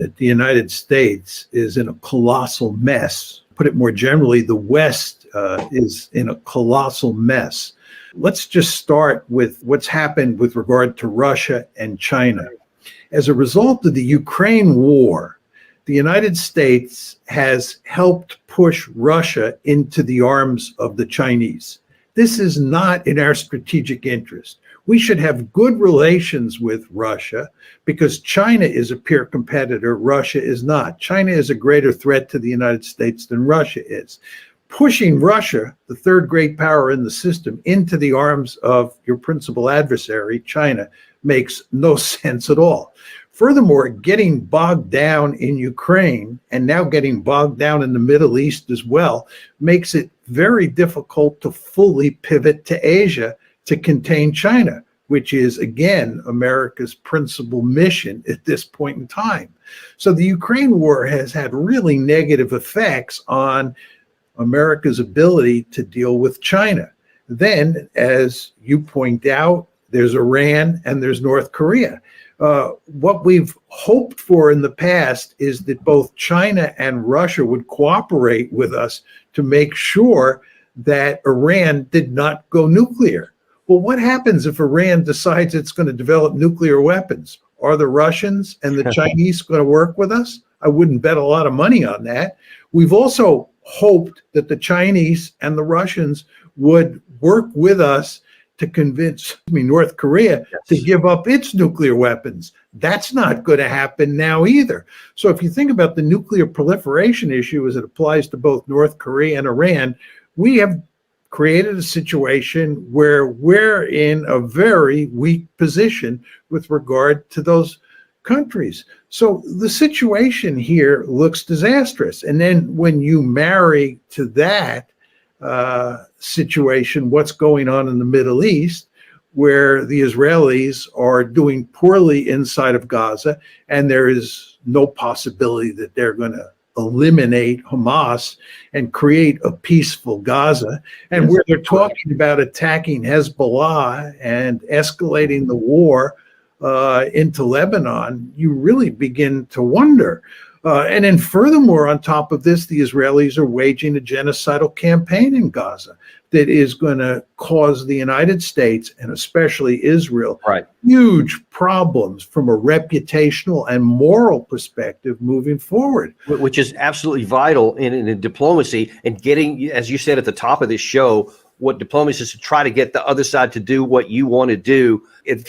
that the United States is in a colossal mess. Put it more generally, the West is in a colossal mess. Let's just start with what's happened with regard to Russia and China. As a result of the Ukraine war, the United States has helped push Russia into the arms of the Chinese. This is not in our strategic interest. We should have good relations with Russia because China is a peer competitor. Russia is not. China is a greater threat to the United States than Russia is. Pushing Russia, the third great power in the system, into the arms of your principal adversary, China, makes no sense at all. Furthermore, getting bogged down in Ukraine and now getting bogged down in the Middle East as well makes it very difficult to fully pivot to Asia to contain China, which is, again, America's principal mission at this point in time. So the Ukraine war has had really negative effects on America's ability to deal with China. Then, as you point out, there's Iran and there's North Korea. What we've hoped for in the past is that both China and Russia would cooperate with us to make sure that Iran did not go nuclear. Well, what happens if Iran decides it's going to develop nuclear weapons? Are the Russians and the Chinese going to work with us? I wouldn't bet a lot of money on that. We've also hoped that the Chinese and the Russians would work with us to convince North Korea to give up its nuclear weapons. That's not going to happen now either. So if you think about the nuclear proliferation issue as it applies to both North Korea and Iran, we have created a situation where we're in a very weak position with regard to those countries. So the situation here looks disastrous. And then when you marry to that situation what's going on in the Middle East, where the Israelis are doing poorly inside of Gaza, and there is no possibility that they're going to eliminate Hamas and create a peaceful Gaza, and where they're talking about attacking Hezbollah and escalating the war into Lebanon, you really begin to wonder. And then furthermore, on top of this, the Israelis are waging a genocidal campaign in Gaza that is going to cause the United States and especially Israel huge problems from a reputational and moral perspective moving forward. Which is absolutely vital in diplomacy and getting, as you said at the top of this show, what diplomacy is to try to get the other side to do what you want to do,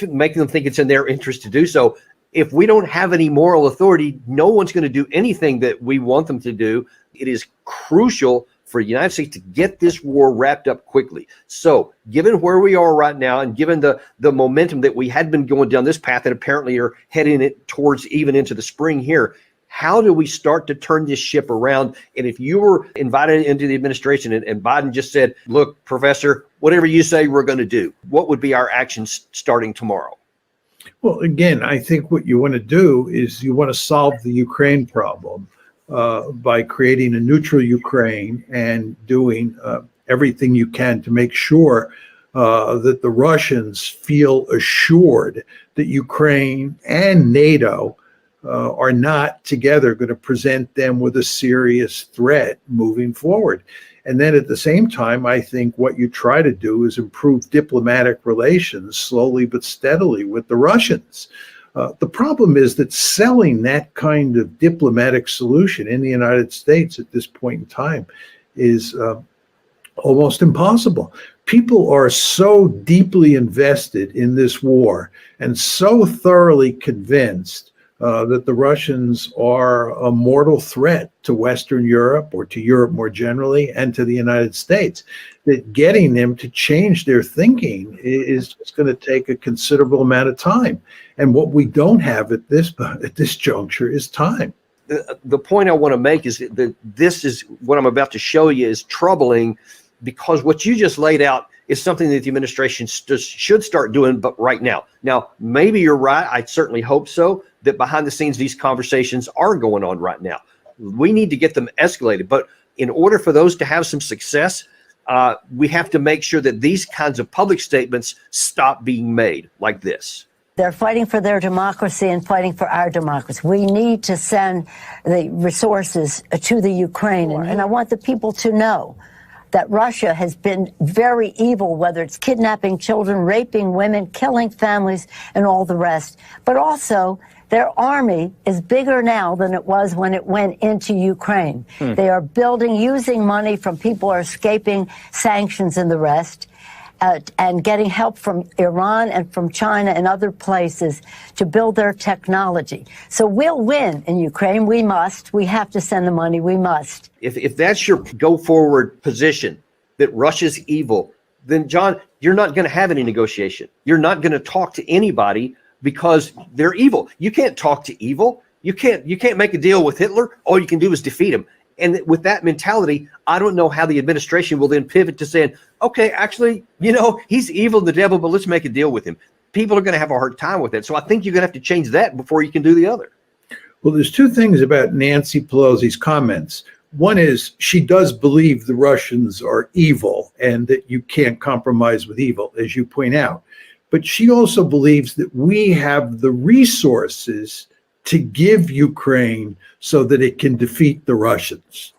making them think it's in their interest to do so. If we don't have any moral authority, no one's going to do anything that we want them to do. It is crucial for the United States to get this war wrapped up quickly. So given where we are right now and given the momentum that we had been going down this path and apparently are heading it towards even into the spring here, how do we start to turn this ship around? And if you were invited into the administration and Biden just said, look, Professor, whatever you say, we're going to do, what would be our actions starting tomorrow? Well, again, I think what you want to do is you want to solve the Ukraine problem by creating a neutral Ukraine and doing everything you can to make sure that the Russians feel assured that Ukraine and NATO are not together going to present them with a serious threat moving forward. And then at the same time, I think what you try to do is improve diplomatic relations slowly but steadily with the Russians. The problem is that selling that kind of diplomatic solution in the United States at this point in time is almost impossible. People are so deeply invested in this war and so thoroughly convinced that the Russians are a mortal threat to Western Europe or to Europe more generally and to the United States, that getting them to change their thinking is going to take a considerable amount of time. And what we don't have at this juncture is time. The point I want to make is that this is what I'm about to show you is troubling, because what you just laid out is something that the administration should start doing, but right now. Now, maybe you're right. I certainly hope so, that behind the scenes, these conversations are going on right now. We need to get them escalated. But in order for those to have some success, we have to make sure that these kinds of public statements stop being made like this. They're fighting for their democracy and fighting for our democracy. We need to send the resources to the Ukraine. And I want the people to know that Russia has been very evil, whether it's kidnapping children, raping women, killing families, and all the rest. But also, their army is bigger now than it was when it went into Ukraine. They are building, using money from people who are escaping sanctions and the rest, and getting help from Iran and from China and other places to build their technology. So we'll win in Ukraine. We must. We have to send the money. We must. If that's your go forward position, that Russia's evil, then John, you're not going to have any negotiation. You're not going to talk to anybody because they're evil. You can't talk to evil. You can't make a deal with Hitler. All you can do is defeat him. And with that mentality, I don't know how the administration will then pivot to saying, okay, actually, he's evil and the devil, but let's make a deal with him. People are going to have a hard time with that. So I think you're going to have to change that before you can do the other. Well, there's two things about Nancy Pelosi's comments. One is she does believe the Russians are evil and that you can't compromise with evil, as you point out. But she also believes that we have the resources to give Ukraine so that it can defeat the Russians.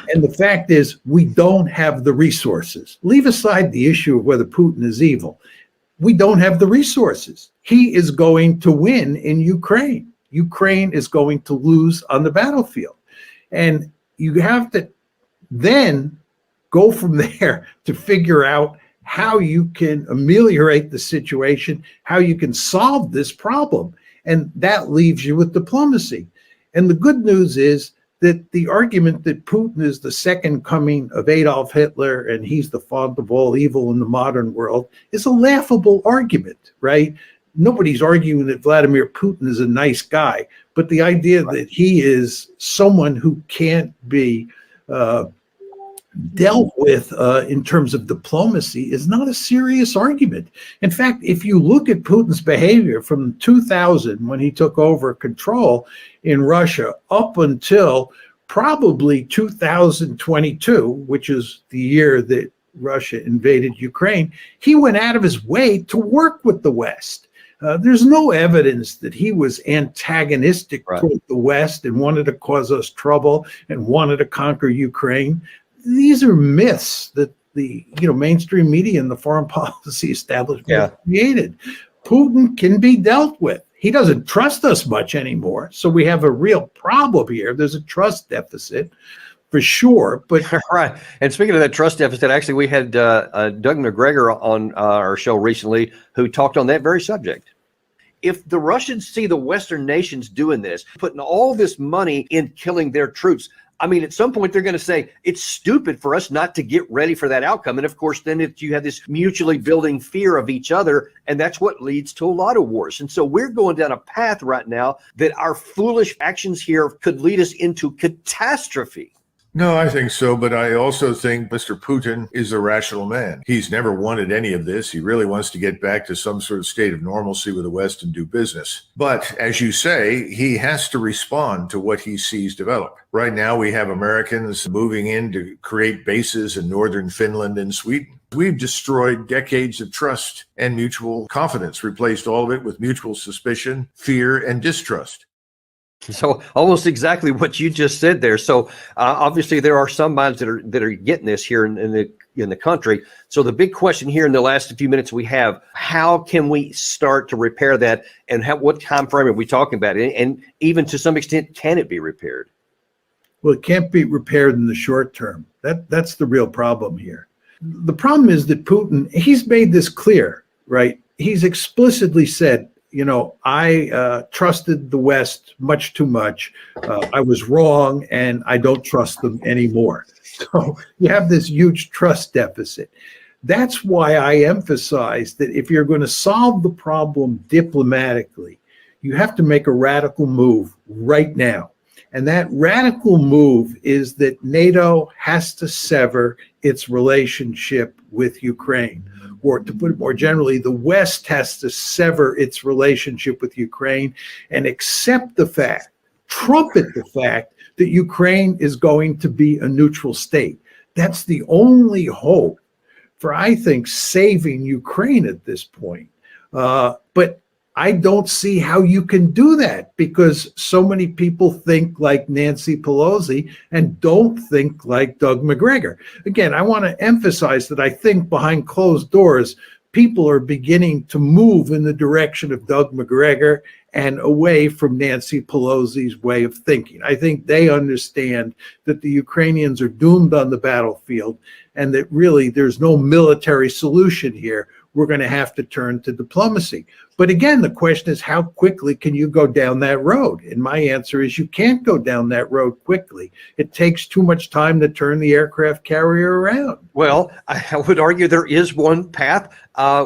And the fact is, we don't have the resources. Leave aside the issue of whether Putin is evil. We don't have the resources. He is going to win in Ukraine. Ukraine is going to lose on the battlefield. And you have to then go from there to figure out how you can ameliorate the situation, how you can solve this problem. And that leaves you with diplomacy. And the good news is that the argument that Putin is the second coming of Adolf Hitler and he's the font of all evil in the modern world is a laughable argument, right? Nobody's arguing that Vladimir Putin is a nice guy, but the idea that he is someone who can't be dealt with in terms of diplomacy is not a serious argument. In fact, if you look at Putin's behavior from 2000, when he took over control in Russia, up until probably 2022, which is the year that Russia invaded Ukraine, he went out of his way to work with the West. There's no evidence that he was antagonistic toward the West and wanted to cause us trouble and wanted to conquer Ukraine. These are myths that the mainstream media and the foreign policy establishment created. Putin can be dealt with. He doesn't trust us much anymore, so we have a real problem here. There's a trust deficit for sure. But right. And speaking of that trust deficit, actually, we had Doug McGregor on our show recently who talked on that very subject. If the Russians see the Western nations doing this, putting all this money in killing their troops, I mean, at some point, they're going to say, it's stupid for us not to get ready for that outcome. And of course, then you have this mutually building fear of each other. And that's what leads to a lot of wars. And so we're going down a path right now that our foolish actions here could lead us into catastrophe. No, I think so. But I also think Mr. Putin is a rational man. He's never wanted any of this. He really wants to get back to some sort of state of normalcy with the West and do business. But as you say, he has to respond to what he sees develop. Right now, we have Americans moving in to create bases in northern Finland and Sweden. We've destroyed decades of trust and mutual confidence, replaced all of it with mutual suspicion, fear, and distrust. So almost exactly what you just said there. So obviously there are some minds that are getting this here in the country. So the big question here in the last few minutes we have, how can we start to repair that, and what time frame are we talking about? And even to some extent, can it be repaired? Well, it can't be repaired in the short term. That's the real problem here. The problem is that Putin, he's made this clear, right? He's explicitly said, I trusted the West much too much. I was wrong, and I don't trust them anymore. So you have this huge trust deficit. That's why I emphasize that if you're going to solve the problem diplomatically, you have to make a radical move right now. And that radical move is that NATO has to sever its relationship with Ukraine. Or to put it more generally, the West has to sever its relationship with Ukraine and accept the fact, trumpet the fact, that Ukraine is going to be a neutral state. That's the only hope for, I think, saving Ukraine at this point. But I don't see how you can do that because so many people think like Nancy Pelosi and don't think like Doug McGregor. Again, I want to emphasize that I think behind closed doors, people are beginning to move in the direction of Doug McGregor and away from Nancy Pelosi's way of thinking. I think they understand that the Ukrainians are doomed on the battlefield and that really there's no military solution here. We're going to have to turn to diplomacy. But again, the question is, how quickly can you go down that road? And my answer is you can't go down that road quickly. It takes too much time to turn the aircraft carrier around. Well, I would argue there is one path,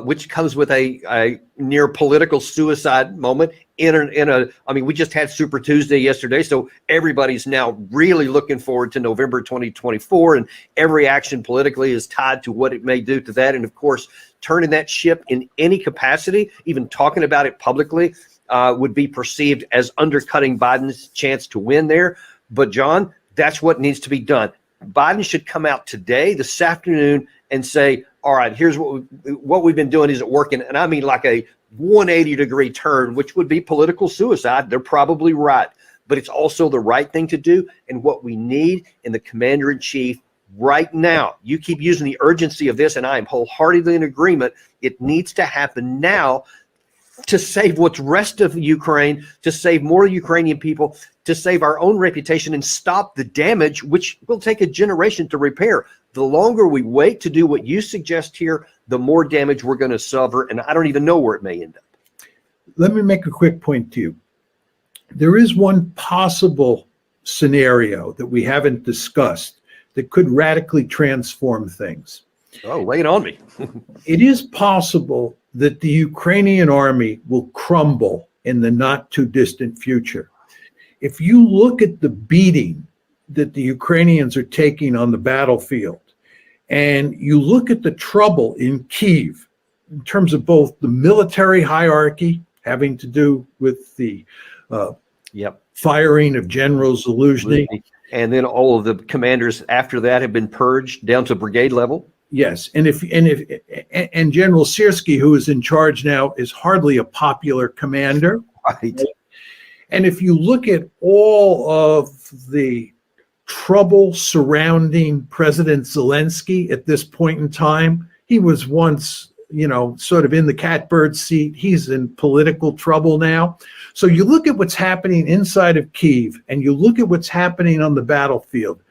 which comes with a near political suicide moment I mean, we just had Super Tuesday yesterday, so everybody's now really looking forward to November 2024, and every action politically is tied to what it may do to that. And of course, turning that ship in any capacity, even talking about it publicly, would be perceived as undercutting Biden's chance to win there. But John, that's what needs to be done. Biden should come out today, this afternoon, and say, all right, here's what we've been doing isn't working. And I mean like a 180-degree turn, which would be political suicide. They're probably right. But it's also the right thing to do and what we need in the commander-in-chief right now. You keep using the urgency of this, and I am wholeheartedly in agreement. It needs to happen now to save what's rest of Ukraine, to save more Ukrainian people, to save our own reputation and stop the damage, which will take a generation to repair. The longer we wait to do what you suggest here, the more damage we're going to suffer, and I don't even know where it may end up. Let me make a quick point to you. There is one possible scenario that we haven't discussed that could radically transform things. Oh, lay it on me. It is possible that the Ukrainian army will crumble in the not too distant future. If you look at the beating that the Ukrainians are taking on the battlefield, and you look at the trouble in Kyiv in terms of both the military hierarchy having to do with the firing of General Zaluzhny, and then all of the commanders after that have been purged down to brigade level. Yes, and General Syrskyi, who is in charge now, is hardly a popular commander. Right. And if you look at all of the trouble surrounding President Zelensky at this point in time, he was once, sort of in the catbird seat. He's in political trouble now. So you look at what's happening inside of Kyiv, and you look at what's happening on the battlefield.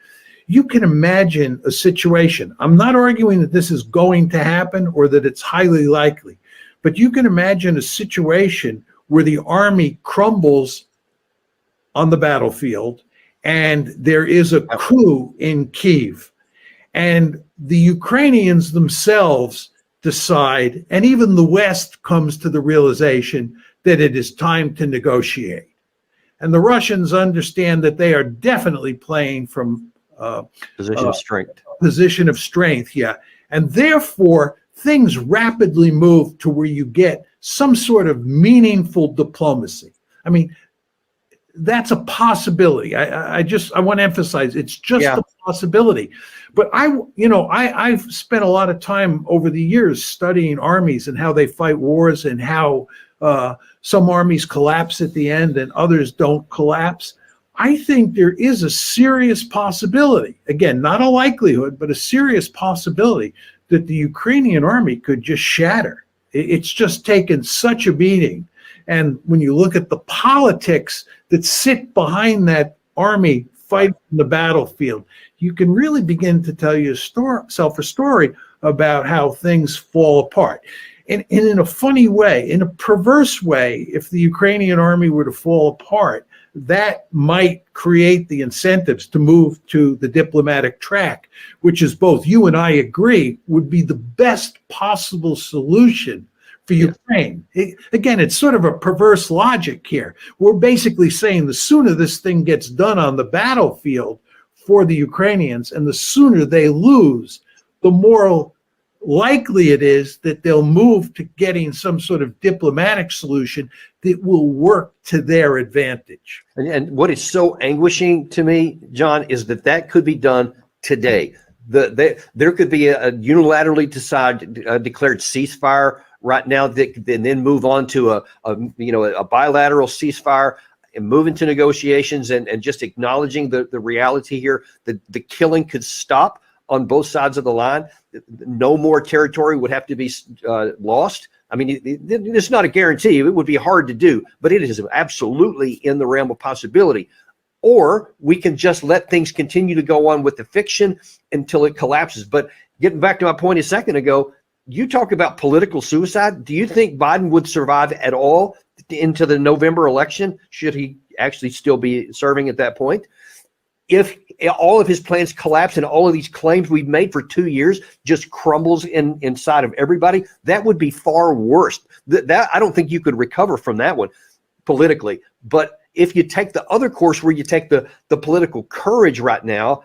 You can imagine a situation. I'm not arguing that this is going to happen or that it's highly likely, but you can imagine a situation where the army crumbles on the battlefield and there is a coup in Kyiv, and the Ukrainians themselves decide, and even the West comes to the realization that it is time to negotiate. And the Russians understand that they are definitely playing from position of strength. Position of strength, yeah. And therefore, things rapidly move to where you get some sort of meaningful diplomacy. I mean, that's a possibility. I want to emphasize it's just a possibility. But I've spent a lot of time over the years studying armies and how they fight wars and how some armies collapse at the end and others don't collapse. I think there is a serious possibility, again, not a likelihood, but a serious possibility that the Ukrainian army could just shatter. It's just taken such a beating. And when you look at the politics that sit behind that army fighting on the battlefield, you can really begin to tell yourself a story about how things fall apart. And in a funny way, in a perverse way, if the Ukrainian army were to fall apart, that might create the incentives to move to the diplomatic track, which is both you and I agree would be the best possible solution for Ukraine. Again, it's sort of a perverse logic here. We're basically saying the sooner this thing gets done on the battlefield for the Ukrainians and the sooner they lose, the more likely it is that they'll move to getting some sort of diplomatic solution that will work to their advantage. And what is so anguishing to me, John, is that could be done today. There could be a unilaterally declared ceasefire right now and then move on to a bilateral ceasefire and move into negotiations and just acknowledging the reality here that the killing could stop on both sides of the line. No more territory would have to be lost. I mean, it's not a guarantee. It would be hard to do, but it is absolutely in the realm of possibility. Or we can just let things continue to go on with the fiction until it collapses. But getting back to my point a second ago, you talk about political suicide. Do you think Biden would survive at all into the November election? Should he actually still be serving at that point? If all of his plans collapse and all of these claims we've made for 2 years just crumbles inside of everybody, that would be far worse. That I don't think you could recover from that one politically. But if you take the other course where you take the political courage right now,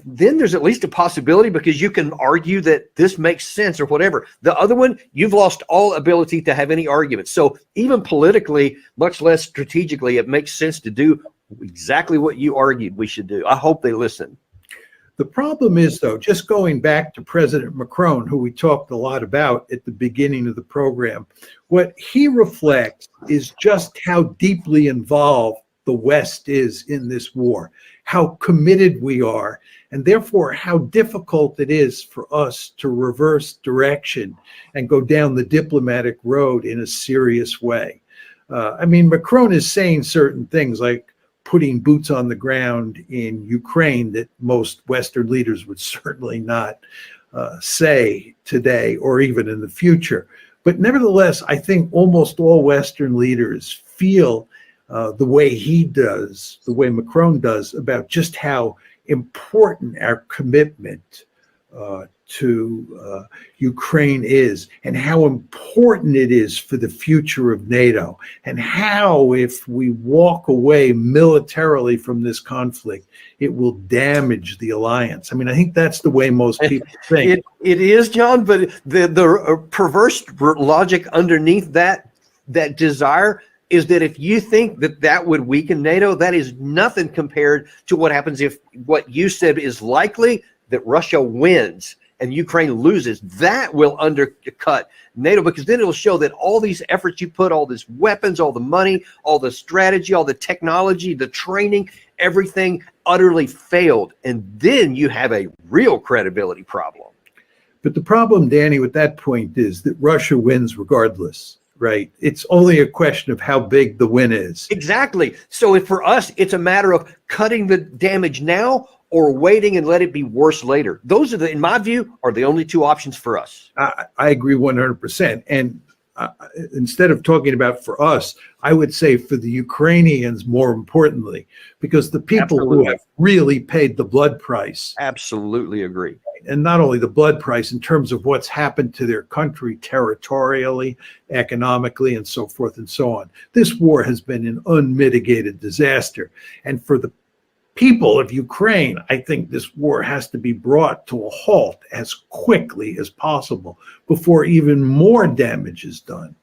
then there's at least a possibility because you can argue that this makes sense or whatever. The other one, you've lost all ability to have any arguments. So even politically, much less strategically, it makes sense to do exactly what you argued we should do. I hope they listen. The problem is, though, just going back to President Macron, who we talked a lot about at the beginning of the program, what he reflects is just how deeply involved the West is in this war, how committed we are, and therefore how difficult it is for us to reverse direction and go down the diplomatic road in a serious way. I mean, Macron is saying certain things like putting boots on the ground in Ukraine that most Western leaders would certainly not say today or even in the future. But nevertheless, I think almost all Western leaders feel the way he does, the way Macron does, about just how important our commitment to Ukraine is, and how important it is for the future of NATO, and how if we walk away militarily from this conflict, it will damage the alliance. I mean, I think that's the way most people think. It is, John, but the perverse logic underneath that desire is that if you think that would weaken NATO, that is nothing compared to what happens if what you said is likely, that Russia wins and Ukraine loses. That will undercut NATO, because then it'll show that all these efforts you put, all these weapons, all the money, all the strategy, all the technology, the training, everything utterly failed. And then you have a real credibility problem. But the problem, Danny, with that point is that Russia wins regardless, right? It's only a question of how big the win is. Exactly. So if for us, it's a matter of cutting the damage now or waiting and let it be worse later. Those are in my view, are the only two options for us. I agree 100%. And instead of talking about for us, I would say for the Ukrainians, more importantly, because the people who have really paid the blood price. Absolutely agree. And not only the blood price in terms of what's happened to their country territorially, economically, and so forth and so on. This war has been an unmitigated disaster. And for the people of Ukraine, I think this war has to be brought to a halt as quickly as possible before even more damage is done.